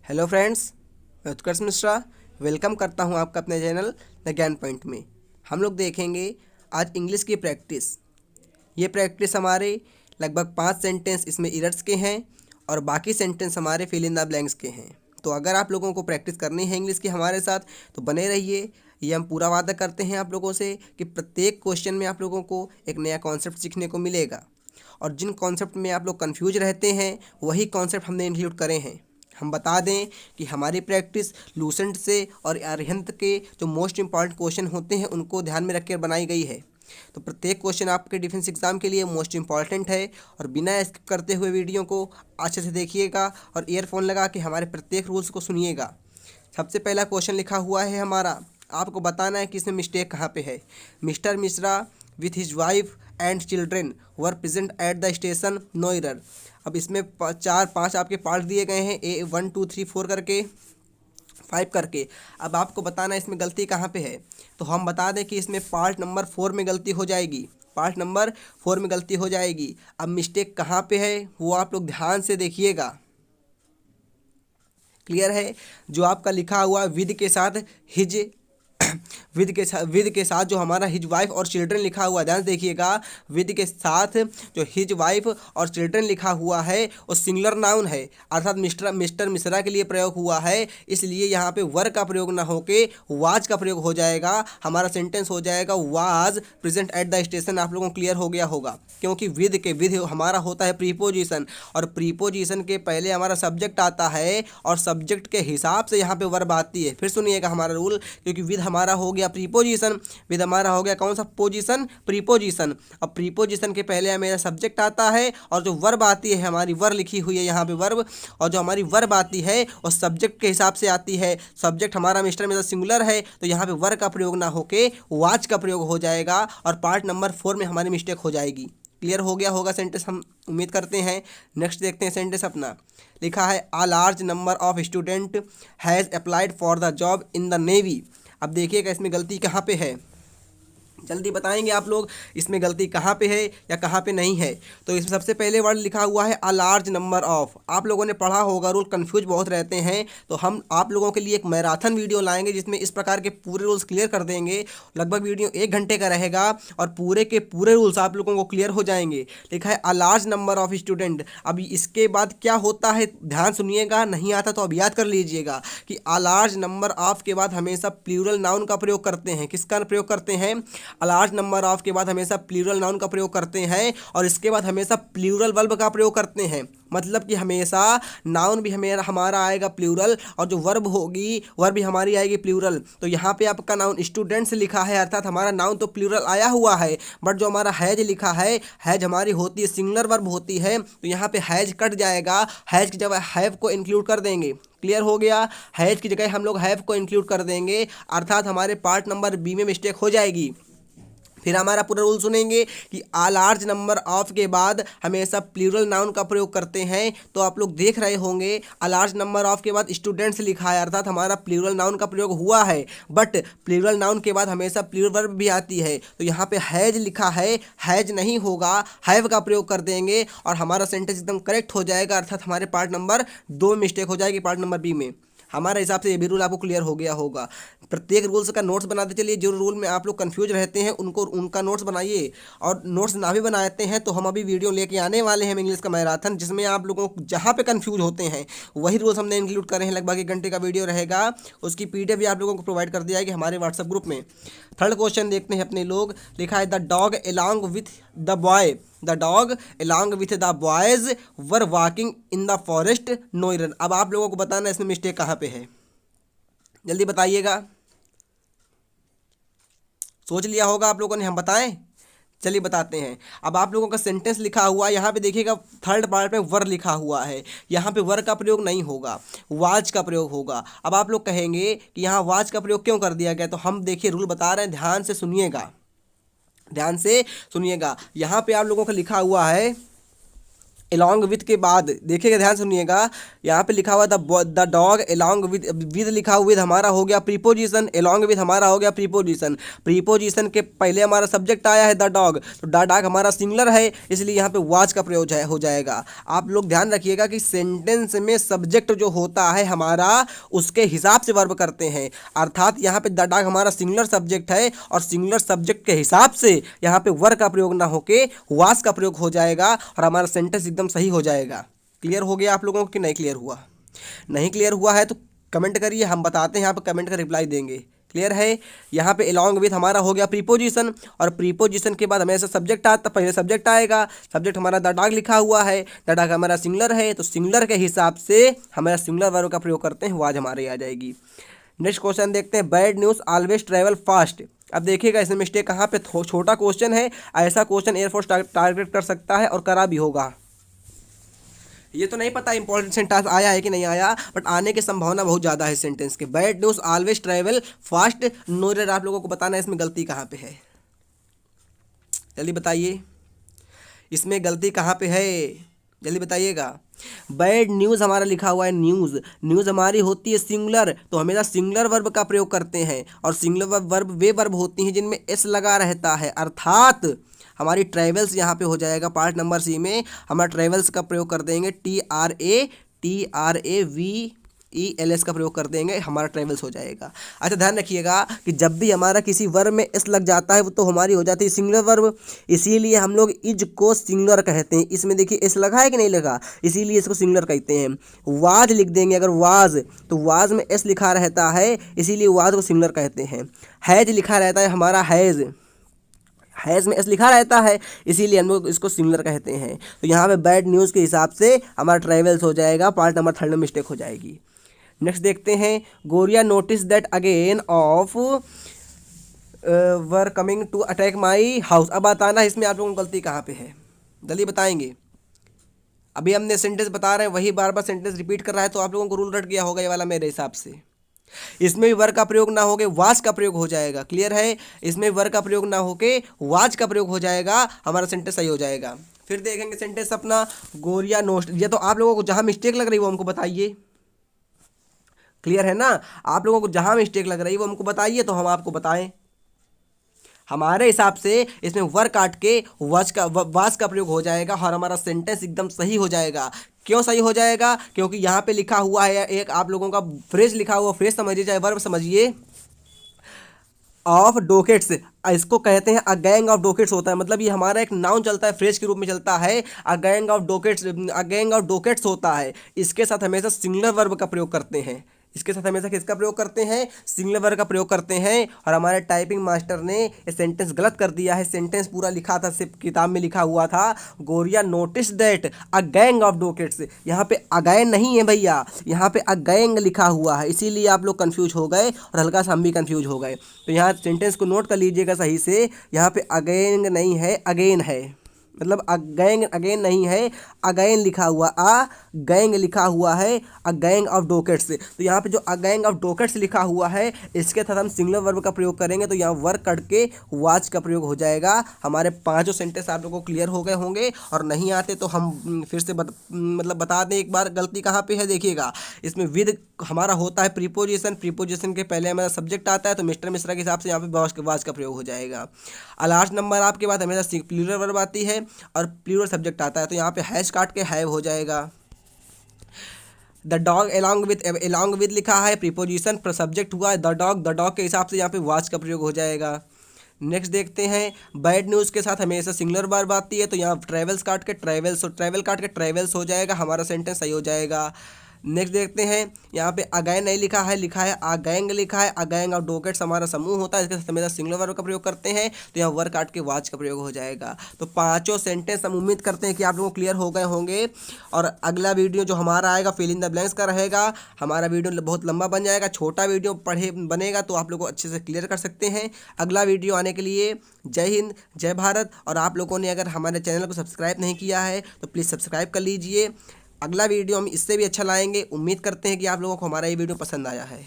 Hello friends, मैं उत्कर्ष Mishra welcome करता हूं आपका अपने चैनल द ज्ञान पॉइंट में। हम लोग देखेंगे आज इंग्लिश की प्रैक्टिस। ये प्रैक्टिस हमारे लगभग 5 सेंटेंस इसमें इरर्स के हैं और बाकी सेंटेंस हमारे फिल इन द ब्लैंक्स के हैं। तो अगर आप लोगों को प्रैक्टिस करनी है इंग्लिश की हमारे साथ तो बने रहिए। ये हम पूरा वादा करते हैं आप लोगों से कि प्रत्येक क्वेश्चन में आप लोगों को एक नया कॉन्सेप्ट सीखने को मिलेगा और जिन कॉन्सेप्ट में आप लोग कंफ्यूज रहते हैं वही कॉन्सेप्ट हमने इंक्लूड करे हैं। हम बता दें कि हमारी प्रैक्टिस लूसेंट से और अरिहंत के जो मोस्ट इंपॉर्टेंट क्वेश्चन होते हैं उनको ध्यान में रखकर बनाई गई है। तो प्रत्येक क्वेश्चन आपके डिफेंस एग्जाम के लिए मोस्ट इंपॉर्टेंट है और बिना स्किप करते हुए वीडियो को अच्छे से देखिएगा और ईयरफोन लगा के हमारे प्रत्येक रूल्स को सुनिएगा। सबसे पहला क्वेश्चन लिखा हुआ है हमारा, आपको बताना है कि इसमें मिस्टेक कहाँ पे है। Mister Mishra with his wife and children were present at the station, no error. अब इसमें 4-5 आपके पार्ट दिए गए हैं, ए 1 2 3 4 करके 5 करके। अब आपको बताना है इसमें गलती कहाँ पे है। तो हम बता दें कि इसमें पार्ट नंबर 4 में गलती हो जाएगी। पार्ट नंबर 4 में गलती हो जाएगी। अब मिस्टेक कहाँ पे है वो आप लोग ध्यान से देखिएगा। क्लियर है? जो आपका लिखा हुआ विद के साथ हिज विद के साथ जो हमारा हिज वाइफ और चिल्ड्रन लिखा हुआ, ध्यान से देखिएगा। विद के साथ जो हिज वाइफ और चिल्ड्रन लिखा हुआ है वो सिंगुलर नाउन है, अर्थात मिस्टर मिश्रा के लिए प्रयोग हुआ है। इसलिए यहाँ पे वर का प्रयोग ना होके वाज का प्रयोग हो जाएगा। हमारा सेंटेंस हो जाएगा was present at the station. आप लोगों को क्लियर हो गया होगा, क्योंकि विद हमारा होता है प्रीपोजिशन और प्रीपोजिशन के पहले हमारा सब्जेक्ट आता है और सब्जेक्ट के हिसाब से यहाँ पे वर्ब आती है। फिर सुनिएगा हमारा रूल, क्योंकि विद हमारा हो गया प्रीपोजिशन, विद हमारा हो गया कौन सा पोजीशन, प्रीपोजिशन। अब प्रीपोजिशन के पहले मेरा सब्जेक्ट आता है और जो वर्ब आती है हमारी वर लिखी हुई है यहाँ पे वर्ब, और जो हमारी वर्ब आती है वो सब्जेक्ट के हिसाब से आती है। सब्जेक्ट हमारा मिस्टर में सिंगुलर है तो यहाँ पे वर का प्रयोग ना होके वाज का प्रयोग हो जाएगा और पार्ट नंबर 4 में हमारी मिस्टेक हो जाएगी। क्लियर हो गया होगा सेंटेंस, हम उम्मीद करते हैं। नेक्स्ट देखते हैं सेंटेंस अपना। लिखा है a large number of student has applied for the job in the navy. अब देखिएगा इसमें गलती कहाँ पे है, जल्दी बताएंगे आप लोग इसमें गलती कहाँ पे है या कहाँ पे नहीं है। तो इसमें सबसे पहले वर्ड लिखा हुआ है अ लार्ज नंबर ऑफ। आप लोगों ने पढ़ा होगा रूल, कंफ्यूज बहुत रहते हैं, तो हम आप लोगों के लिए एक मैराथन वीडियो लाएंगे जिसमें इस प्रकार के पूरे रूल्स क्लियर कर देंगे। लगभग वीडियो 1 घंटे का रहेगा और पूरे के पूरे रूल्स आप लोगों को क्लियर हो जाएंगे। लिखा है a large number of student. अभी इसके बाद क्या होता है ध्यान सुनिएगा, नहीं आता तो अब याद कर लीजिएगा कि अ लार्ज नंबर ऑफ के बाद हमेशा प्लूरल नाउन का प्रयोग करते हैं। किसका प्रयोग करते हैं? लार्ज नंबर ऑफ के बाद हमेशा प्लूरल नाउन का प्रयोग करते हैं और इसके बाद हमेशा प्लूरल वर्ब का प्रयोग करते हैं। मतलब कि हमेशा नाउन भी हमारा आएगा प्लूरल और जो वर्ब होगी वर्ब भी हमारी आएगी प्लूरल। तो यहाँ पे आपका नाउन स्टूडेंट्स लिखा है, अर्थात हमारा नाउन तो प्लूरल आया हुआ है, बट जो हमारा हैज लिखा है, हैज हमारी होती है सिंगुलर वर्ब होती है, तो यहाँ पे हैज कट जाएगा। हैज की जगह हैव को इंक्लूड कर देंगे। क्लियर हो गया? हैज की जगह हम लोग हैव को इंक्लूड कर देंगे, अर्थात हमारे पार्ट नंबर बी में मिस्टेक हो जाएगी। फिर हमारा पूरा रूल सुनेंगे कि आ लार्ज नंबर ऑफ के बाद हमेशा प्लूरल नाउन का प्रयोग करते हैं। तो आप लोग देख रहे होंगे आ लार्ज नंबर ऑफ के बाद स्टूडेंट्स लिखा है, अर्थात हमारा प्लूरल नाउन का प्रयोग हुआ है, बट प्लूरल नाउन के बाद हमेशा प्लूरल वर्ब भी आती है। तो यहाँ पे हैज लिखा है, हैज नहीं होगा, हैव का प्रयोग कर देंगे और हमारा सेंटेंस एकदम करेक्ट हो जाएगा, अर्थात हमारे पार्ट नंबर 2 में मिस्टेक हो जाएगी, पार्ट नंबर बी में। हमारे हिसाब से ये भी रूल आपको क्लियर हो गया होगा। प्रत्येक रूल्स का नोट्स बनाते चलिए। जो रूल में आप लोग कंफ्यूज रहते हैं उनका नोट्स बनाइए, और नोट्स ना भी बनाते हैं तो हम अभी वीडियो लेके आने वाले हैं इंग्लिश का मैराथन, जिसमें आप लोगों को जहाँ पे कंफ्यूज होते हैं वही रूल्स हमने इंक्लूड करे हैं। लगभग 1 घंटे का वीडियो रहेगा, उसकी PDF भी आप लोगों को प्रोवाइड कर दिया जाएगी हमारे व्हाट्सएप ग्रुप में। थर्ड क्वेश्चन देखते हैं अपने लोग। लिखा है the dog along with the boy, the dog along with the boys were walking in the forest, no error. अब आप लोगों को बताना इसमें मिस्टेक कहाँ पे है, जल्दी बताइएगा। सोच लिया होगा आप लोगों ने, हम बताएं? चलिए बताते हैं। अब आप लोगों का सेंटेंस लिखा हुआ है, यहाँ पे देखिएगा थर्ड पार्ट में वर लिखा हुआ है, यहाँ पे वर का प्रयोग नहीं होगा, वाज का प्रयोग होगा। अब आप लोग कहेंगे कि यहाँ वाज का प्रयोग क्यों कर दिया गया, तो हम देखिए रूल बता रहे हैं, ध्यान से सुनिएगा, ध्यान से सुनिएगा। यहाँ पे आप लोगों का लिखा हुआ है along with के बाद देखिएगा, ध्यान सुनिएगा, यहाँ पे लिखा हुआ द डॉग along with लिखा हुआ with हमारा हो गया प्रीपोजिशन, along with हमारा हो गया प्रीपोजिशन। प्रीपोजिशन के पहले हमारा सब्जेक्ट आया है द डॉग, तो द डॉग हमारा सिंगुलर है, इसलिए यहाँ पे वाज का प्रयोग हो जाएगा। आप लोग ध्यान रखिएगा कि सेंटेंस में सब्जेक्ट जो होता है हमारा उसके हिसाब से वर्ब करते हैं, अर्थात यहाँ पे द डॉग हमारा सिंगुलर सब्जेक्ट है और सिंगुलर सब्जेक्ट के हिसाब से यहाँ पे वर्ब का प्रयोग ना होके वाज का प्रयोग हो जाएगा और हमारा सेंटेंस एकदम सही हो जाएगा। क्लियर हो गया आप लोगों को कि नहीं क्लियर हुआ? नहीं क्लियर हुआ है तो कमेंट करिए, हम बताते हैं, यहाँ पे कमेंट का रिप्लाई देंगे। क्लियर है? यहाँ पे along with हमारा हो गया प्रीपोजिशन, और प्रीपोजिशन के बाद हमेशा सब्जेक्ट आता, पहले सब्जेक्ट आएगा, सब्जेक्ट हमारा द डॉग लिखा हुआ है, द डॉग हमारा सिंगुलर है, तो सिंगुलर के हिसाब से हमारा सिंगुलर वर्ब का प्रयोग करते हैं, वाज हमारे आ जाएगी। नेक्स्ट क्वेश्चन देखते हैं, bad news always travel fast. अब देखिएगा इसमें मिस्टेक कहाँ पे, छोटा क्वेश्चन है, ऐसा क्वेश्चन एयरफोर्स टारगेट कर सकता है और करा भी होगा। ये तो नहीं पता इंपॉर्टेंट सेंटेंस आया है कि नहीं आया, बट आने की संभावना बहुत ज़्यादा है सेंटेंस के। Bad news always travel fast, नोरेर आप लोगों को बताना है इसमें गलती कहाँ पे है, जल्दी बताइए, इसमें गलती कहाँ पे है, जल्दी बताइएगा। बैड न्यूज़ हमारा लिखा हुआ है न्यूज़, न्यूज़ हमारी होती है सिंगुलर, तो हमेशा सिंगुलर वर्ब का प्रयोग करते हैं, और सिंगुलर वर्ब वे वर्ब होती हैं जिनमें एस लगा रहता है, अर्थात हमारी ट्रैवल्स यहाँ पे हो जाएगा। पार्ट नंबर सी में हमारा ट्रैवल्स का प्रयोग कर देंगे, TRAVELS का प्रयोग कर देंगे, हमारा ट्रैवल्स हो जाएगा। अच्छा ध्यान रखिएगा कि जब भी हमारा किसी वर्ब में एस लग जाता है वो तो हमारी हो जाती है सिंगुलर वर्ब, इसीलिए हम लोग इज को सिंगुलर कहते हैं। इसमें देखिए एस लगा है कि नहीं लगा, इसीलिए इसको सिंगुलर कहते हैं। वाज लिख देंगे अगर वाज, तो वाज में एस लिखा रहता है, इसीलिए वाज को सिंगुलर कहते हैं। हैज लिखा रहता है हमारा हैज़, हैज़ में एस लिखा रहता है, इसीलिए हम लोग इसको सिंगुलर कहते हैं। तो यहाँ पे बैड न्यूज़ के हिसाब से हमारा ट्रैवल्स हो जाएगा, पार्ट नंबर 3 में मिस्टेक हो जाएगी। नेक्स्ट देखते हैं, Goria notice that again of were coming to attack my house. अब बताना है इसमें आप लोगों को गलती कहाँ पे है, जल्दी बताएंगे। अभी हमने सेंटेंस बता रहे हैं, वही बार बार सेंटेंस रिपीट कर रहा है, तो आप लोगों को रूल रट गया होगा ये वाला मेरे हिसाब से। इसमें भी वर्ब का प्रयोग ना होके वाज का प्रयोग हो जाएगा। क्लियर है? इसमें वर्ब का प्रयोग ना होके वाज का प्रयोग हो जाएगा, हमारा सेंटेंस सही हो जाएगा। फिर देखेंगे सेंटेंस अपना, गोरिया नोस्ट। ये तो आप लोगों को जहां मिस्टेक लग रही है वो हमको बताइए। क्लियर है ना? आप लोगों को जहां मिस्टेक लग रही है वो हमको बताइए, तो हम आपको बताएं। हमारे हिसाब से इसमें वर काट के वाज का प्रयोग हो जाएगा और हमारा सेंटेंस एकदम सही हो जाएगा। क्यों सही हो जाएगा? क्योंकि यहाँ पे लिखा हुआ है एक आप लोगों का फ्रेज लिखा हुआ, फ्रेज समझिए चाहे वर्ब समझिए, ऑफ डोकेट्स, इसको कहते हैं अ गैंग ऑफ डोकेट्स होता है, मतलब ये हमारा एक नाउन चलता है, फ्रेज के रूप में चलता है, अ गैंग ऑफ डोकेट्स होता है। इसके साथ हमेशा सिंगुलर वर्ब का प्रयोग करते हैं, इसके साथ हमेशा किसका प्रयोग करते हैं? सिंगुलर वर्ब का प्रयोग करते हैं। और हमारे टाइपिंग मास्टर ने ये सेंटेंस गलत कर दिया है, सेंटेंस पूरा लिखा था, सिर्फ किताब में लिखा हुआ था Goria notice that a gang of dacoits, यहाँ पे अगैन नहीं है भैया, यहाँ पे अ गैंग लिखा हुआ है, इसीलिए आप लोग कंफ्यूज हो गए और हल्का सा हम भी कंफ्यूज हो गए। तो यहाँ सेंटेंस को नोट कर लीजिएगा सही से, यहाँ पे अगैंग नहीं है, अगेन है, मतलब अगेन नहीं है, अगेन लिखा हुआ, अ गैंग लिखा हुआ है, अ गैंग ऑफ डोकेट्स। तो यहाँ पे जो अ गैंग ऑफ डोकेट्स लिखा हुआ है, इसके साथ हम सिंगुलर वर्ब का प्रयोग करेंगे, तो यहाँ वर्क कट के वाज का प्रयोग हो जाएगा। हमारे 5 सेंटेंस आप लोगों को क्लियर हो गए होंगे, और नहीं आते तो हम फिर से बता दें एक बार गलती कहाँ पे है। देखिएगा इसमें विद हमारा होता है प्रीपोजिशन, प्रीपोजिशन के पहले हमारा सब्जेक्ट आता है, तो मिस्टर मिश्रा के हिसाब से यहाँ पे वाज का प्रयोग हो जाएगा। लास्ट नंबर आपके बाद हमेशा प्लूरल वर्ब आती है और प्लूरल सब्जेक्ट आता है, तो यहाँ पे हैश काट के हैव हो जाएगा। द डॉग एलॉन्ग विद लिखा है, प्रीपोजिशन पर सब्जेक्ट हुआ है द डॉग के हिसाब से यहाँ पे वाज का प्रयोग हो जाएगा। नेक्स्ट देखते हैं, बैड न्यूज़ के साथ हमेशा सिंगुलर वर्ब आती है, तो यहाँ ट्रैवल काट के ट्रैवल्स हो जाएगा, हमारा सेंटेंस सही हो जाएगा। नेक्स्ट देखते हैं, यहाँ पे अगैन नहीं लिखा है, लिखा है अगैंग लिखा है, अगैंग ऑफ डोकेट्स हमारा समूह होता है, इसके साथ हमेशा सिंगुलर वर्ब का प्रयोग करते हैं, तो यहाँ वर्ब काट के वाज का प्रयोग हो जाएगा। तो 5 सेंटेंस हम उम्मीद करते हैं कि आप लोगों को क्लियर हो गए होंगे, और अगला वीडियो जो हमारा आएगा फिल इन द ब्लैंक्स का रहेगा। हमारा वीडियो बहुत लंबा बन जाएगा, छोटा वीडियो बनेगा तो आप लोग को अच्छे से क्लियर कर सकते हैं। अगला वीडियो आने के लिए जय हिंद, जय भारत। और आप लोगों ने अगर हमारे चैनल को सब्सक्राइब नहीं किया है तो प्लीज़ सब्सक्राइब कर लीजिए। अगला वीडियो हम इससे भी अच्छा लाएंगे। उम्मीद करते हैं कि आप लोगों को हमारा ये वीडियो पसंद आया है।